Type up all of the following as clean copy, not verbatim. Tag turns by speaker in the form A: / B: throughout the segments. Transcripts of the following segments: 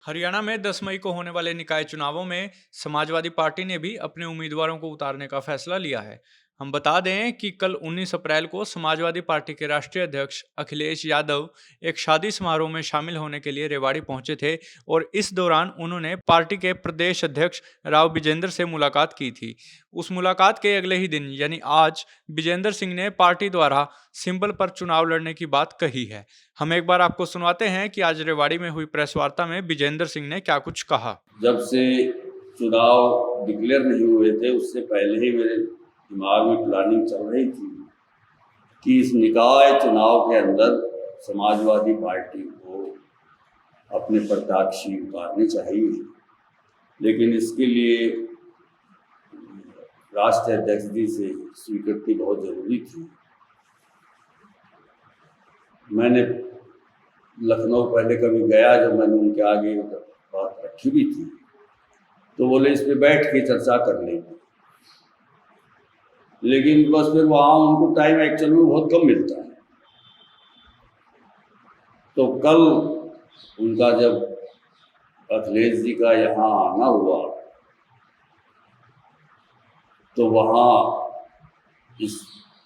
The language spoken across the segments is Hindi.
A: हरियाणा में 10 मई को होने वाले निकाय चुनावों में समाजवादी पार्टी ने भी अपने उम्मीदवारों को उतारने का फैसला लिया है। हम बता दें कि कल 19 अप्रैल को समाजवादी पार्टी के राष्ट्रीय अध्यक्ष अखिलेश यादव एक शादी समारोह में शामिल होने के लिए रेवाड़ी पहुंचे थे और इस दौरान उन्होंने पार्टी के प्रदेश अध्यक्ष राव विजेंद्र से मुलाकात की थी। उस मुलाकात के अगले ही दिन यानी आज विजेंद्र सिंह ने पार्टी द्वारा सिंबल पर चुनाव लड़ने की बात कही है। हम एक बार आपको सुनवाते हैं कि आज रेवाड़ी में हुई प्रेस वार्ता में विजेंद्र सिंह ने क्या कुछ कहा।
B: जब से चुनाव डिक्लेयर नहीं हुए थे उससे पहले ही मेरे दिमाग में प्लानिंग चल रही थी कि इस निकाय चुनाव के अंदर समाजवादी पार्टी को अपने प्रत्याशी उतारने चाहिए, लेकिन इसके लिए राष्ट्रीय अध्यक्ष जी से स्वीकृति बहुत जरूरी थी। मैंने लखनऊ पहले कभी गया, जब मैंने उनके आगे बात रखी भी थी तो बोले इस पे बैठ के चर्चा कर लेंगे, लेकिन बस फिर वहाँ उनको टाइम एक्चुअल में बहुत कम मिलता है। तो कल उनका जब अखिलेश जी का यहाँ आना हुआ तो वहाँ इस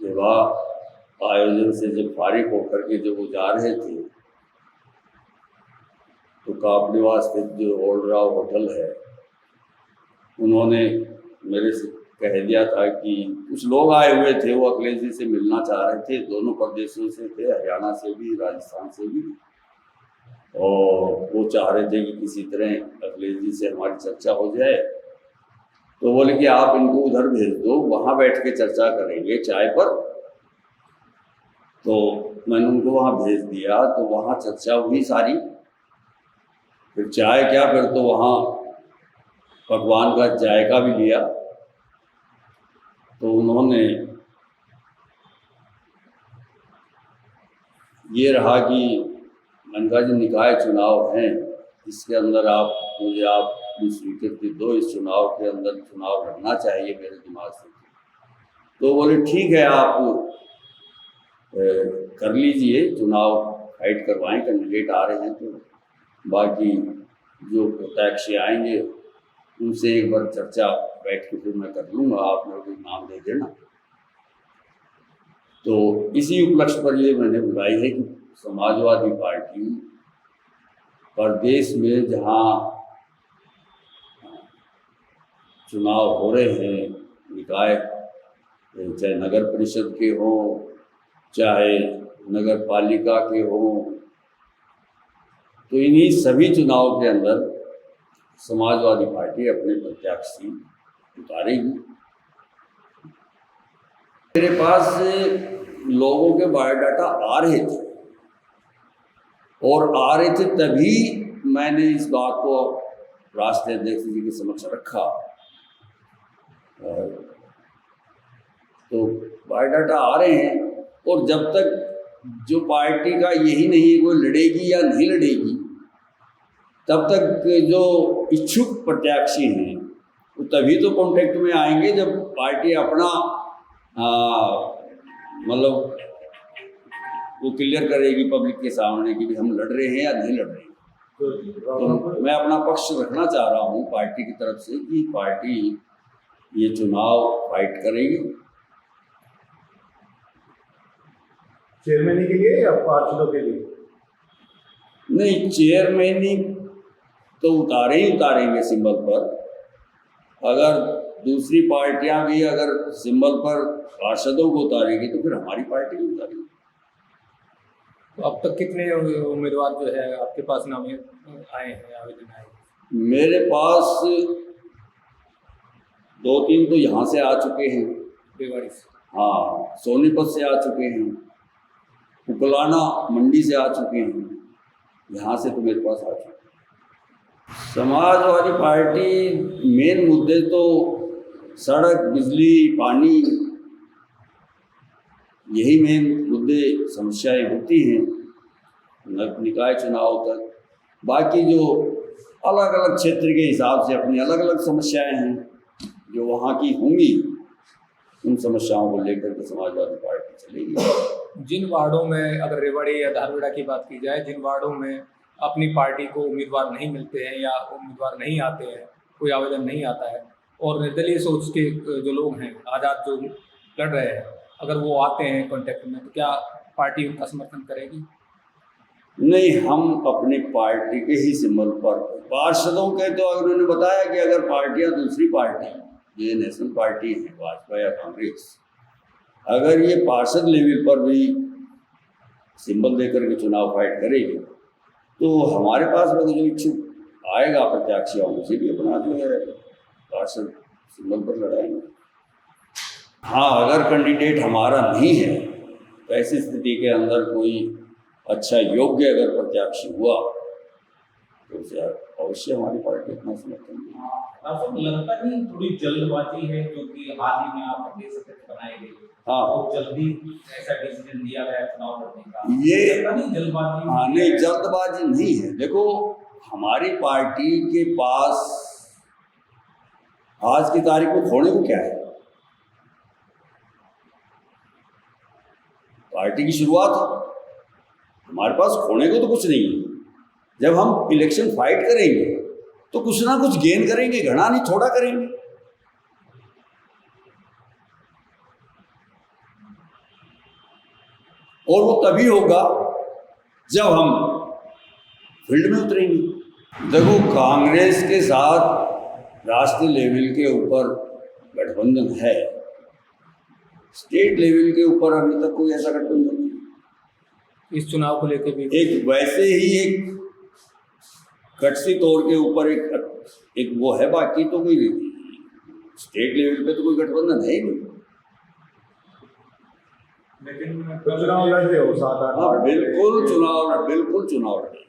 B: विवाह आयोजन से जब फारिग होकर के जब वो जा रहे थे तो कापड़ीवा स्थित जो ओल्ड राव होटल है, उन्होंने मेरे से कह दिया था कि कुछ लोग आए हुए थे, वो अखिलेश जी से मिलना चाह रहे थे, दोनों प्रदेशों से थे, हरियाणा से भी राजस्थान से भी, और वो चाह रहे थे कि किसी तरह अखिलेश जी से हमारी चर्चा हो जाए। तो बोले कि आप इनको उधर भेज दो, वहाँ बैठ के चर्चा करेंगे चाय पर। तो मैंने उनको वहाँ भेज दिया, तो वहाँ चर्चा हुई सारी। फिर चाय क्या, फिर तो वहाँ पकवान का जायका भी लिया। तो उन्होंने ये रहा कि मैंने कहा जो निकाय चुनाव हैं इसके अंदर मुझे आप स्वीकृति दो, इस चुनाव के अंदर चुनाव लड़ना चाहिए मेरे दिमाग से। तो बोले ठीक है, आप कर लीजिए, चुनाव फाइट करवाएं, कैंडिडेट आ रहे हैं तो बाकी जो प्रत्याशी आएंगे उनसे एक बार चर्चा बैठ के फिर मैं कर लूँगा, आप मेरे को नाम दे देना। तो इसी उपलक्ष्य पर ये मैंने बुलाई है कि समाजवादी पार्टी प्रदेश में जहाँ चुनाव हो रहे हैं, निकाय चाहे नगर परिषद के हों चाहे नगर पालिका के हों, तो इन्हीं सभी चुनाव के अंदर समाजवादी पार्टी अपने प्रत्याशी उतारेगी। मेरे पास लोगों के बायोडाटा आ रहे थे और आ रहे थे तभी मैंने इस बात को राष्ट्रीय अध्यक्ष जी के समक्ष रखा। तो बायोडाटा आ रहे हैं और जब तक जो पार्टी का यही नहीं है कोई लड़ेगी या नहीं लड़ेगी, तब तक जो इच्छुक प्रत्याशी हैं वो तभी तो कांटेक्ट में आएंगे जब पार्टी अपना मतलब वो क्लियर करेगी पब्लिक के सामने कि हम लड़ रहे हैं या नहीं लड़ रहे हैं। तो मैं अपना पक्ष रखना चाह रहा हूँ पार्टी की तरफ से कि पार्टी ये चुनाव फाइट करेगी।
C: चेयरमैनी के लिए या पार्षदों के लिए?
B: नहीं, चेयरमैनी तो उतारेंगे सिंबल पर। अगर दूसरी पार्टियां भी अगर सिंबल पर पार्षदों को उतारेगी तो फिर हमारी पार्टी भी उतारेगी।
D: तो अब तक कितने उम्मीदवार जो है आपके पास नाम आए हैं, आवेदन आए?
B: मेरे पास 2-3 तो यहाँ से आ चुके हैं,
D: रेवाड़ी से,
B: हाँ, सोनीपत से आ चुके हैं, उकलाना मंडी से आ चुके हैं, यहाँ से तो मेरे पास आ चुके हैं। समाजवादी पार्टी मेन मुद्दे तो सड़क, बिजली, पानी, यही मेन मुद्दे समस्याएं होती हैं निकाय चुनाव तक। बाकी जो अलग अलग क्षेत्र के हिसाब से अपनी अलग अलग समस्याएं हैं जो वहाँ की होंगी, उन समस्याओं को लेकर के समाजवादी पार्टी चलेगी।
D: जिन वार्डों में, अगर रेवाड़ी या धारवाड़ा की बात की जाए, जिन वार्डों में अपनी पार्टी को उम्मीदवार नहीं मिलते हैं या उम्मीदवार नहीं आते हैं, कोई आवेदन नहीं आता है, और निर्दलीय सोच के जो लोग हैं, आज़ाद जो लड़ रहे हैं, अगर वो आते हैं कॉन्टेक्ट में, तो क्या पार्टी उनका समर्थन करेगी?
B: नहीं, हम अपनी पार्टी के ही सिंबल पर पार्षदों के, तो उन्होंने बताया कि अगर पार्टियां दूसरी पार्टी, ये नेशनल पार्टी है भाजपा या कांग्रेस, अगर ये पार्षद लेवल पर भी सिंबल देकर के चुनाव फाइट करेगी, तो हमारे पास में जो इच्छुक आएगा प्रत्याशी, उनसे भी अपना जो है पार्षद सिंबल पर लड़ाएंगे। हाँ, अगर कैंडिडेट हमारा नहीं है तो ऐसी स्थिति के अंदर कोई अच्छा योग्य अगर प्रत्याशी हुआ तो उसे अवश्य हमारी पार्टी अपना समर्थन देगी।
E: आपको लगता नहीं थोड़ी जल्दबाजी है, क्योंकि हाल ही में आप प्रदेश अध्यक्ष बनाए गए,
B: हाँ,
E: और जल्दी ऐसा डिसीजन लिया गया चुनाव लड़ने का,
B: ये
E: लगता नहीं जल्दबाजी?
B: हाँ, नहीं, जल्दबाजी नहीं है। देखो, हमारी पार्टी के पास आज की तारीख में खोने को क्या है? पार्टी की शुरुआत है, हमारे पास खोने को तो कुछ नहीं है। जब हम इलेक्शन फाइट करेंगे तो कुछ ना कुछ गेन करेंगे, घना नहीं थोड़ा करेंगे। और वो तभी होगा जब हम फील्ड में उतरेंगे। देखो, कांग्रेस के साथ राष्ट्रीय लेवल के ऊपर गठबंधन है, स्टेट लेवल के ऊपर अभी तक कोई ऐसा गठबंधन नहीं।
D: इस चुनाव को लेकर भी
B: एक वैसे ही एक कटसी तौर के ऊपर एक वो है, बाकी तो कोई स्टेट लेवल पे तो कोई गठबंधन है ही नहीं।
E: लेकिन
C: तो चुनाव लड़ रहे हो 7-8
B: हाँ, बिल्कुल चुनाव लड़े।